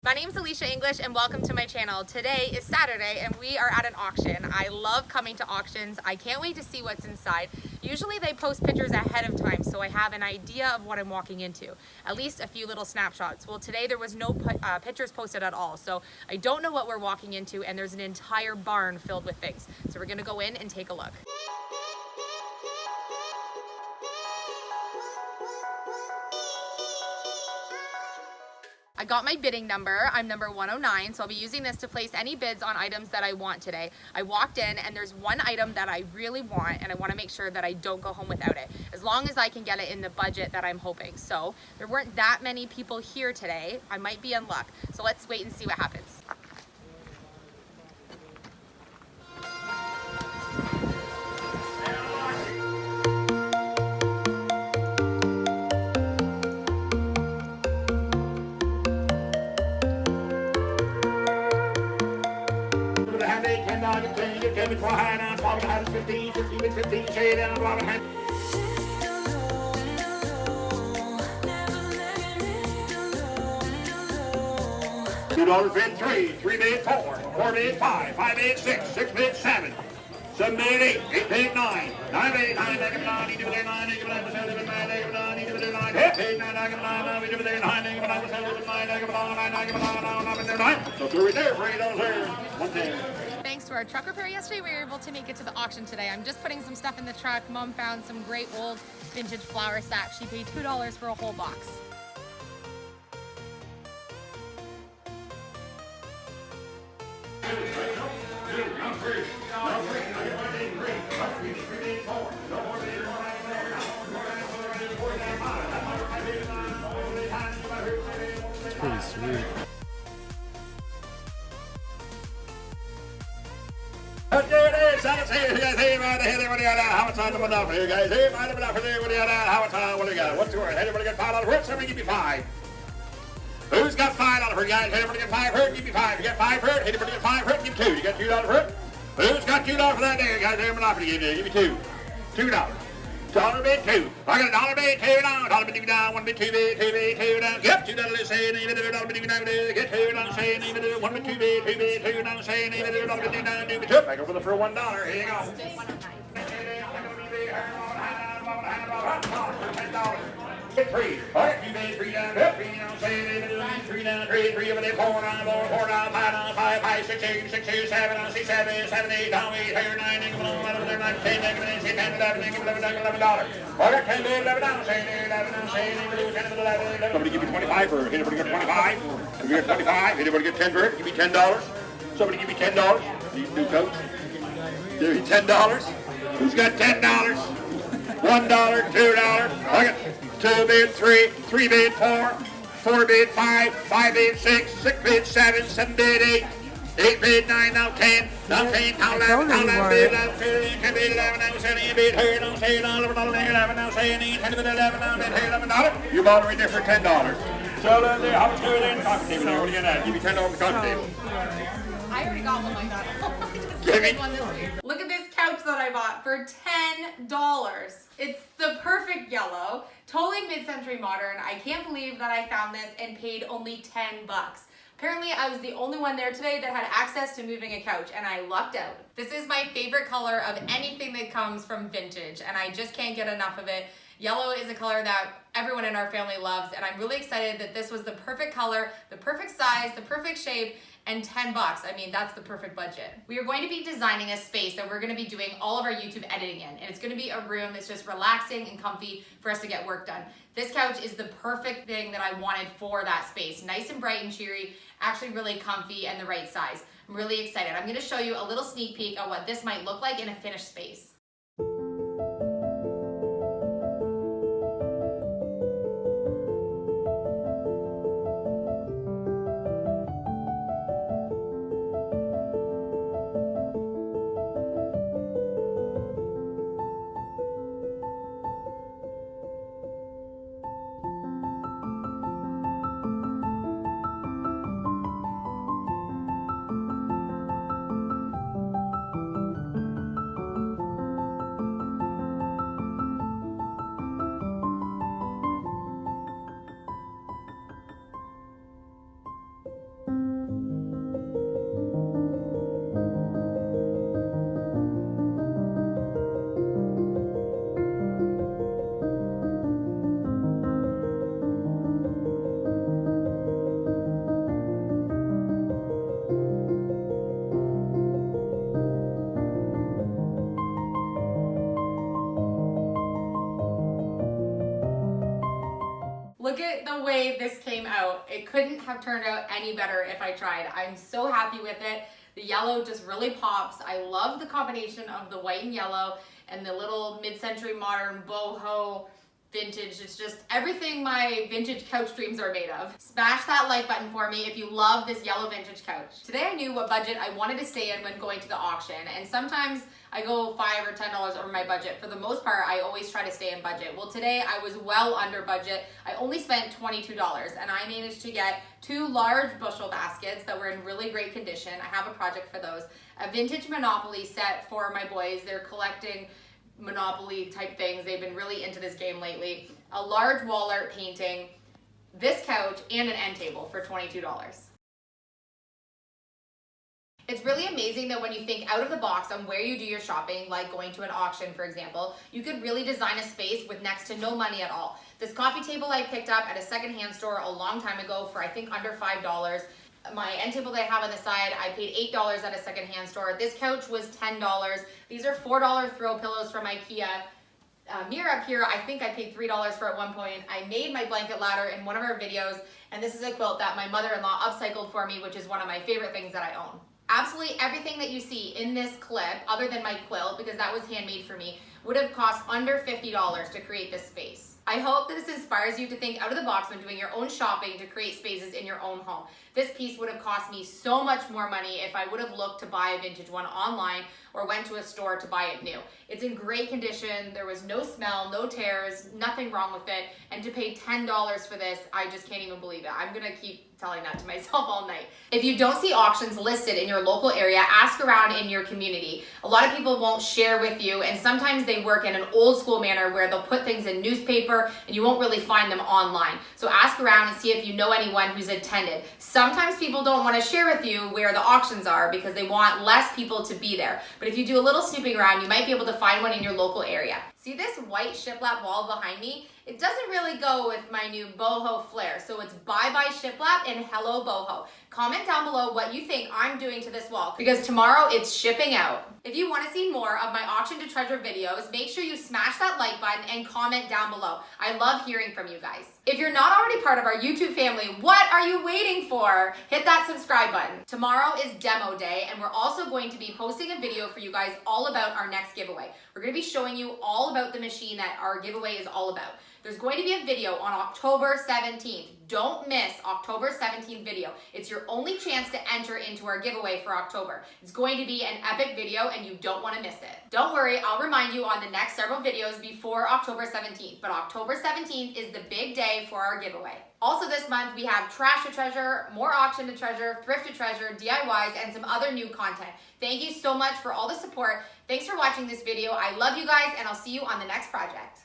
My name is Elysia English and welcome to my channel. Today is Saturday and we are at an auction. I love coming to auctions. I can't wait to see what's inside. Usually they post pictures ahead of time so I have an idea of what I'm walking into. At least a few little snapshots. Well, today there was no pictures posted at all, so I don't know what we're walking into, and there's an entire barn filled with things. So we're gonna go in and take a look. I got my bidding number. I'm number 109, so I'll be using this to place any bids on items that I want today. I walked in and there's one item that I really want and I want to make sure that I don't go home without it, as long as I can get it in the budget that I'm hoping. So there weren't that many people here today. I might be in luck. So let's wait and see what happens. $2 bid 3, 3 bid 4, 4 bid 5, 5 bid 6, 6 bid 7, 7 bid 8, 8 bid 9, 9 bid 9, negative 9, negative 9, negative 9, negative 9, negative 9, negative 9, 8 bid 9, negative 9, negative 9, negative 9, negative 9, negative 9, negative 9, so through it there, $3 there, 110. Thanks to our truck repair yesterday, we were able to make it to the auction today. I'm just putting some stuff in the truck. Mom found some great old vintage flour sacks. She paid $2 for a whole box. Pretty sweet. Let's do it. Let's see. You guys see right here. What do you got? How much time do we got for you guys? Hey, right enough for you. What do you got? How much time? What do you got? What's the word? Anybody get $5 for it? Somebody give me 5. Who's got $5 for you guys? Anybody get 5 for it? Give me 5. You got 5 for it? Anybody get 5 for it? Give me 2. You got $2 for it? Who's got $2 for that there, guys? Hey, Monopoly, give me 2. $2. $1 bid 2. I got $1 bid 2 down. $1 bid down. 1 bid 2 bid 2 bid 2 down. Yep, $2 say $1 bid down. Get $2 say $1 1 bid 2 bid 2 bid 2 down say $1 bid down. Do me 2. Back over for $1. Here you go. $3. All right, 2 bid 3 down. Yep, 3 down say 3 down 3 3 over there 4 down 4 down 5 down 5 5 6 8 6 8 7 down 6 7 7 8 down 8 8 9 9 9 10 10 11 $11. All right, 10 11 down say 11 down say 10 11. Somebody give me 25 for it. Anybody get 25? If you get 25, anybody get 10 for it? Give me $10. Somebody give me $10. These new coats. Give me $10. Who's got $10? $1, $2. I got 2 bid 3, 3 bid 4, 4 bid 5, 5 bid 6, 6 bid 7, 7 bid 8, 8 bid 9, now 10, now 10, now 11, now 11 bid 11, 10 bid 11, now 7 bid 10, now say $11, now say 10 bid 11, now bid $11. You bought it right there for $10. So how much do it in the coffee table there? What do you get? Give me $10 for the coffee table. I already got one like that. I just Give me. did one this week. Look at this couch that I bought for $10. It's the perfect yellow, totally mid-century modern. I can't believe that I found this and paid only 10 bucks. Apparently I was the only one there today that had access to moving a couch, and I lucked out. This is my favorite color of anything that comes from vintage, and I just can't get enough of it. Yellow is a color that everyone in our family loves, and I'm really excited that this was the perfect color, the perfect size, the perfect shape, and 10 bucks. I mean, that's the perfect budget. We are going to be designing a space that we're going to be doing all of our YouTube editing in, and it's going to be a room that's just relaxing and comfy for us to get work done. This couch is the perfect thing that I wanted for that space. Nice and bright and cheery, actually really comfy and the right size. I'm really excited. I'm going to show you a little sneak peek of what this might look like in a finished space. Look at the way this came out. It couldn't have turned out any better if I tried. I'm so happy with it. The yellow just really pops. I love the combination of the white and yellow and the little mid-century modern boho vintage. It's just everything my vintage couch dreams are made of. Smash that like button for me if you love this yellow vintage couch. Today I knew what budget I wanted to stay in when going to the auction, and sometimes I go $5 or $10 over my budget. For the most part, I always try to stay in budget. Well, today I was well under budget. I only spent $22, and I managed to get 2 large bushel baskets that were in really great condition. I have a project for those. A vintage Monopoly set for my boys. They're collecting Monopoly type things. They've been really into this game lately. A large wall art painting, this couch, and an end table for $22. It's really amazing that when you think out of the box on where you do your shopping, like going to an auction, for example, you could really design a space with next to no money at all. This coffee table I picked up at a secondhand store a long time ago for I think under $5. My end table that I have on the side, I paid $8 at a secondhand store. This couch was $10. These are $4 throw pillows from IKEA. Mirror up here, I think I paid $3 for at one point. I made my blanket ladder in one of our videos, and this is a quilt that my mother-in-law upcycled for me, which is one of my favorite things that I own. Absolutely everything that you see in this clip, other than my quilt, because that was handmade for me, would have cost under $50 to create this space. I hope that this inspires you to think out of the box when doing your own shopping to create spaces in your own home. This piece would have cost me so much more money if I would have looked to buy a vintage one online or went to a store to buy it new. It's in great condition. There was no smell, no tears, nothing wrong with it. And to pay $10 for this, I just can't even believe it. I'm gonna keep telling that to myself all night. If you don't see auctions listed in your local area, ask around in your community. A lot of people won't share with you, and sometimes they work in an old school manner where they'll put things in newspaper and you won't really find them online. So ask around and see if you know anyone who's attended. Sometimes people don't want to share with you where the auctions are because they want less people to be there. But if you do a little snooping around, you might be able to find one in your local area. See this white shiplap wall behind me? It doesn't really go with my new boho flair. So it's bye-bye shiplap and hello boho. Comment down below what you think I'm doing to this wall, because tomorrow it's shipping out. If you want to see more of my auction to treasure videos, make sure you smash that like button and comment down below. I love hearing from you guys. If you're not already part of our YouTube family, what are you waiting for? Hit that subscribe button. Tomorrow is demo day, and we're also going to be posting a video for you guys all about our next giveaway. We're going to be showing you all about the machine that our giveaway is all about. There's going to be a video on October 17th. Don't miss October 17th video. It's your only chance to enter into our giveaway for October. It's going to be an epic video and you don't want to miss it. Don't worry, I'll remind you on the next several videos before October 17th, but October 17th is the big day for our giveaway. Also this month we have trash to treasure, more auction to treasure, thrift to treasure, DIYs, and some other new content. Thank you so much for all the support. Thanks for watching this video. I love you guys, and I'll see you on the next project.